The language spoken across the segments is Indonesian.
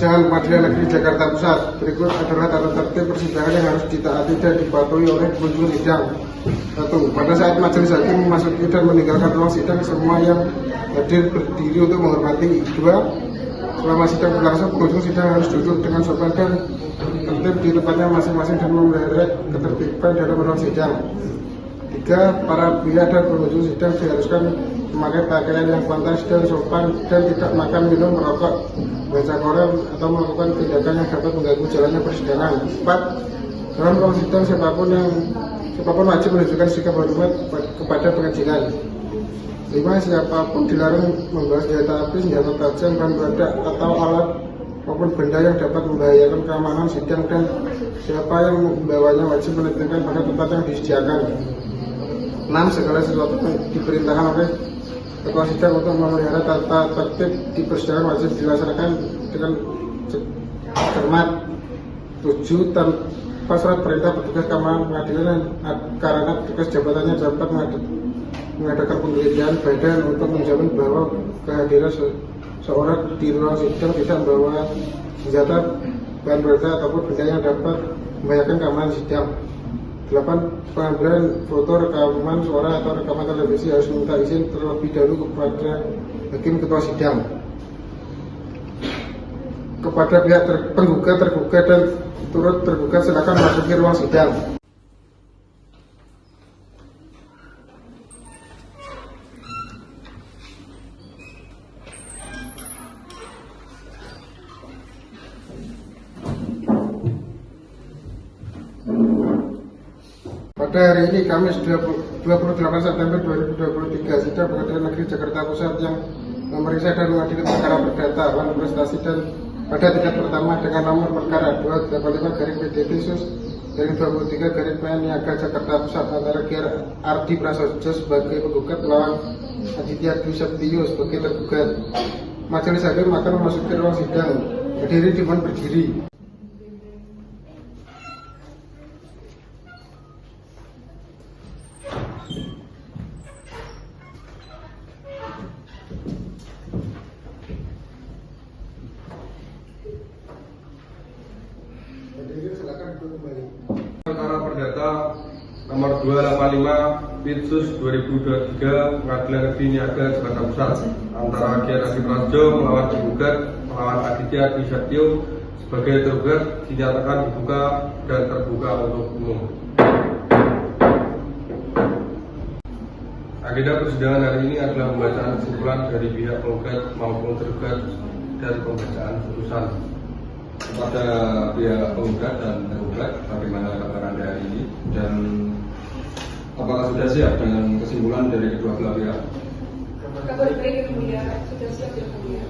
persidangan Pengadilan Negeri Jakarta Pusat. Berikut adalah tata tertib persidangan yang harus ditaati dan dipatuhi oleh pengunjung sidang. 1. Pada saat majelis hakim memasuki dan meninggalkan ruang sidang, semua yang hadir berdiri untuk menghormati. 2. Selama sidang berlangsung, pengunjung sidang harus duduk dengan sopan dan tertib di tempatnya masing-masing dan memelihara ketertiban dalam ruang sidang. 3. Para pihak dan pengunjung sidang diharuskan memakai pakaian yang pantas dan sopan dan tidak makan, minum, merokok, baca koran atau melakukan tindakan yang dapat mengganggu jalannya persidangan. 4. Dalam ruang sidang siapapun wajib menunjukkan sikap hormat kepada pengajian. 5. Siapapun dilarang membawa senjata api, senjata tajam, bahan peledak atau alat maupun benda yang dapat membahayakan keamanan sidang, dan siapa yang membawanya wajib menitipkan pada tempat yang disediakan. 6. Segala sesuatu yang diperintahkan oleh ketua sidang untuk memelihara tata tertib di persidangan wajib dilaksanakan dengan cermat. 7. Tanpa surat perintah petugas keamanan pengadilan karena petugas jabatannya dapat mengadakan penggeledahan badan untuk menjamin bahwa kehadiran seorang di ruang sidang tidak membawa senjata, bahan peledak ataupun benda yang dapat membahayakan keamanan sidang. 8. Pengambilan foto, rekaman suara atau rekaman televisi harus meminta izin terlebih dahulu kepada hakim ketua sidang. Kepada pihak penggugat, tergugat, dan turut tergugat silakan memasuki ruang sidang. Pada hari ini, Kamis 28 September 2023, sidang Pengadilan Negeri Jakarta Pusat yang memeriksa dan mengadili perkara perdata wan prestasi dan pada tingkat pertama dengan nomor perkara 285-PDT-23-PN Niaga Jakarta Pusat antara Gr. Ardi Prasojo sebagai penggugat melawan Aditya Dwi Septio sebagai tergugat. Majelis hakim akan memasuki ruang sidang. Berdiri dimohon berdiri. Perkara perdata nomor 285 Pitsus 2023 Pengadilan Negeri Niaga Jakarta Pusat antara Gr. Ardi Prasojo melawan penggugat melawan Aditya Dwi Septio sebagai tergugat dinyatakan dibuka dan terbuka untuk umum. Agenda persidangan hari ini adalah pembacaan kesimpulan dari pihak penggugat maupun tergugat dan pembacaan putusan. Kepada pihak penggugat dan tergugat, bagaimana kabar Anda hari ini, dan apakah sudah siap dengan kesimpulan dari kedua belah pihak? Kabar baik yang mulia, sudah siap yang mulia.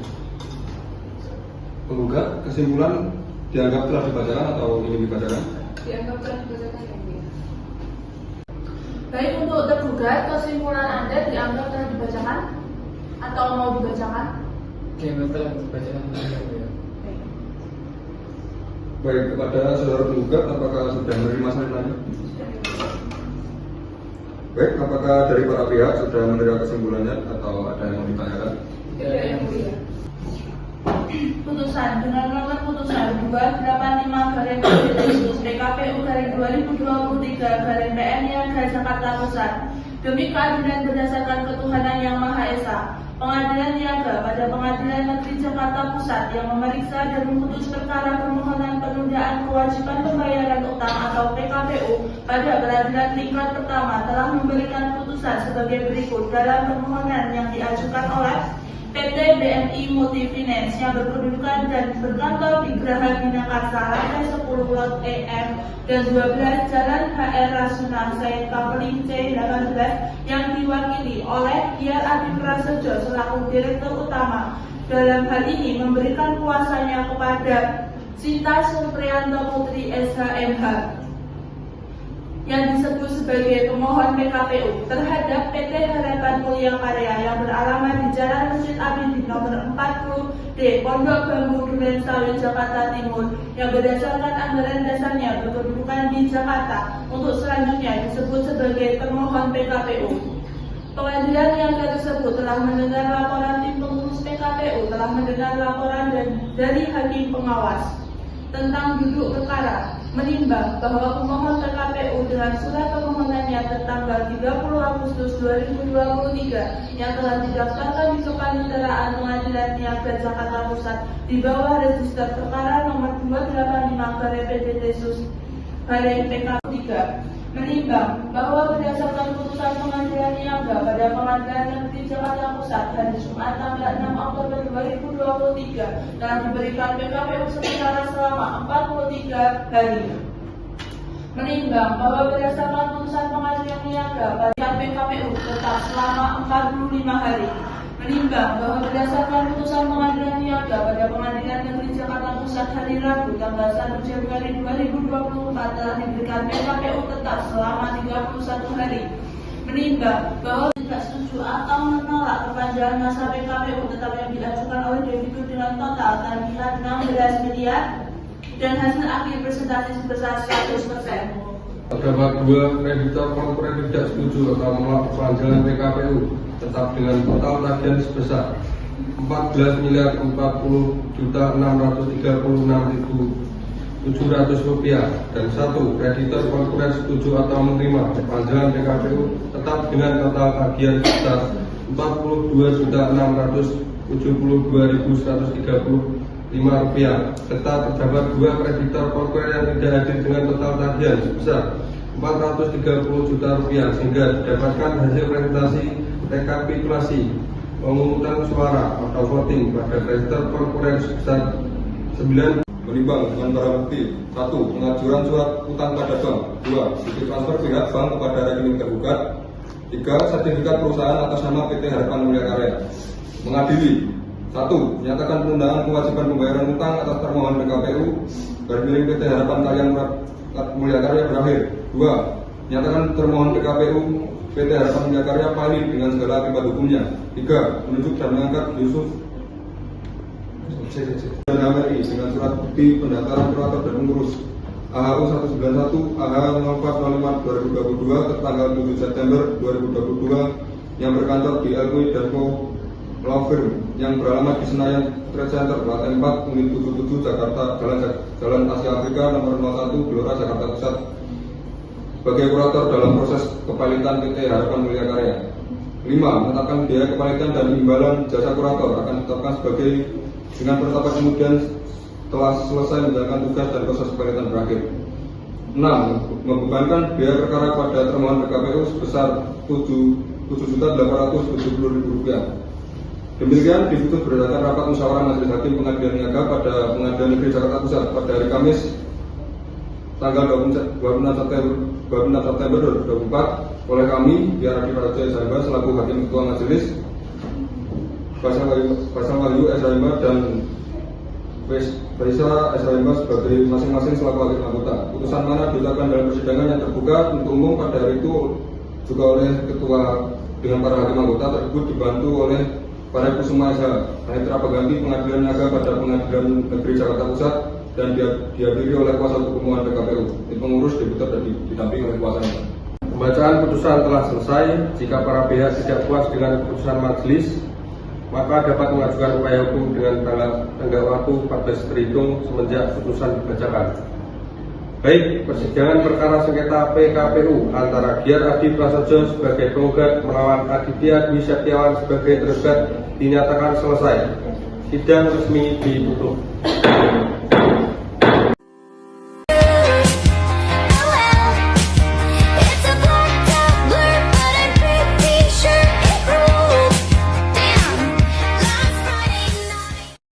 Penggugat, kesimpulan dianggap telah dibacakan atau ingin dibacakan? Dianggap telah dibacakan yang mulia. Baik, untuk tergugat, kesimpulan Anda dianggap telah dibacakan atau mau dibacakan? Dianggap telah dibacakan yang mulia. Baik, kepada saudara penggugat, apakah sudah menerima salinannya? Baik, apakah dari para pihak sudah menerima kesimpulannya atau ada yang mau ditanyakan? Tidak yang mulia. Putusan dengan nomor putusan 285/PKPU/2023/PN Niaga Jakarta Pusat demi keadilan berdasarkan ketuhanan yang Maha Esa. Pengadilan Niaga pada Pengadilan Negeri Jakarta Pusat yang memeriksa dan memutus perkara permohonan penundaan kewajiban pembayaran utang atau PKPU pada peradilan tingkat pertama telah memberikan putusan sebagai berikut dalam permohonan yang diajukan oleh PT BNI Multifinance yang berkedudukan dan berkantor di Geraha Binakarsa lantai 10 Lot EM dan 12 Jalan HR Rasuna Said Kapling C18 yang diwakili oleh Gr. Ardi Prasojo selaku Direktur Utama. Dalam hal ini memberikan kuasanya kepada Sinta Supriyanto Putri SHMH yang disebut sebagai pemohon PKPU terhadap PT Harapan Mulia Karya yang beralamat di Jalan Masjid Abidin nomor 40D Pondok Bambu Duren Sawit Jakarta Timur yang berdasarkan anggaran dasarnya berkedudukan di Jakarta untuk selanjutnya disebut sebagai pemohon PKPU. Pengadilan Niaga tersebut telah mendengar laporan tim pengurus PKPU, telah mendengar laporan dari hakim pengawas tentang duduk perkara, menimbang bahwa pemohon PKPU dengan surat permohonannya tertanggal 30 Agustus 2023 yang telah didaftarkan di Kepaniteraan Pengadilan Niaga Jakarta Pusat di bawah register perkara nomor 285/PPDSUS/PKPU 3, menimbang bahwa berdasarkan putusan Pengadilan Niaga pada Pengadilan Negeri Jakarta Pusat hari Jumat tanggal 6 Oktober 2023 telah diberikan PKPU sementara selama 43 hari. Menimbang bahwa berdasarkan putusan Pengadilan Niaga pada PKPU tetap selama 45 hari. Menimbang bahwa berdasarkan putusan Pengadilan Niaga pada Pengadilan Negeri Jakarta Pusat hari Rabu tanggal 1 Januari 2024 telah diberikan PKPU tetap selama 31 hari. Menimbang bahwa tidak setuju atau menolak perpanjangan masa PKPU tetap yang diajukan oleh debitur dengan total tagihan 16 miliar dan hasil akhir presentasi sebesar 100%. Terdapat 2 kreditor konkuren tidak setuju atau menolak perpanjangan PKPU tetap dengan total tagihan sebesar 14.636.700 rupiah dan 1 kreditor konkuren setuju atau menerima perpanjangan PKPU tetap dengan total tagihan sebesar 42.672.135 rupiah. Serta terdapat 2 kreditor konkuren yang tidak hadir dengan total tagihan sebesar 430 juta rupiah sehingga didapatkan hasil presentasi rekapitulasi pemungutan suara atau voting pada kreditor konkuren sebesar 9. Menimbang dengan barang bukti 1. Pengajuran surat utang pada bank. 2. Bukti transfer pihak bank kepada rekening tergugat. 3. Sertifikat perusahaan atas nama PT Harapan Mulia Karya. Mengadili 1. Menyatakan penundaan kewajiban pembayaran utang atas termohon PKPU garis miring PT Harapan Mulia Karya berakhir. 2. Menyatakan termohon PKPU PT Harapan Mulia Karya valid dengan segala akibat hukumnya. 3. Menunjuk dan mengangkat Yusuf dan HMRI dengan surat bukti pendaftaran kurator dan pengurus AHU 191 AH 0405/2022 tertanggal 7 September 2022 yang berkantor di LW Danko Law Firm yang beralamat di Senayan Trade Center lantai 4 Unit 77 Jakarta Jalan Asia Afrika nomor 01 Gelora Jakarta Pusat sebagai kurator dalam proses kepalitan PT Harapan Mulia Karya. 5. Menetapkan biaya kepalitan dan imbalan jasa kurator akan ditetapkan sebagai dengan penetapan kemudian telah selesai menjalankan tugas dan proses kepalitan berakhir. 6. Membebankan biaya perkara pada termohon PKPU sebesar 7.870.000 rupiah. Demikian diputus berdasarkan rapat musyawarah Majelis Hakim Pengadilan Niaga pada Pengadilan Negeri Jakarta Pusat pada hari Kamis tanggal 26 September 2024 oleh kami Biar Praja SHM selaku Hakim Ketua Majelis, Basal Wahyu SHM dan Faisa SHM sebagai masing-masing selaku hakim anggota. Putusan mana diucapkan dalam persidangan yang terbuka untuk umum pada hari itu juga oleh Ketua dengan para hakim anggota tersebut dibantu oleh para Kusuma SH, Panitra Pengganti Pengadilan Niaga pada Pengadilan Negeri Jakarta Pusat dan dihadiri oleh kuasa hukum pemohon PKPU. Pengurus debitur dan didampingi oleh kuasanya. Pembacaan putusan telah selesai. Jika para pihak tidak puas dengan putusan majelis, maka dapat mengajukan upaya hukum dengan tenggat waktu 14 terhitung semenjak putusan dibacakan. Baik, persidangan perkara sengketa PKPU antara Giar Adi Prasojo sebagai penggugat melawan Aditya Dwi Setiawan sebagai tergugat dinyatakan selesai. Sidang resmi ditutup.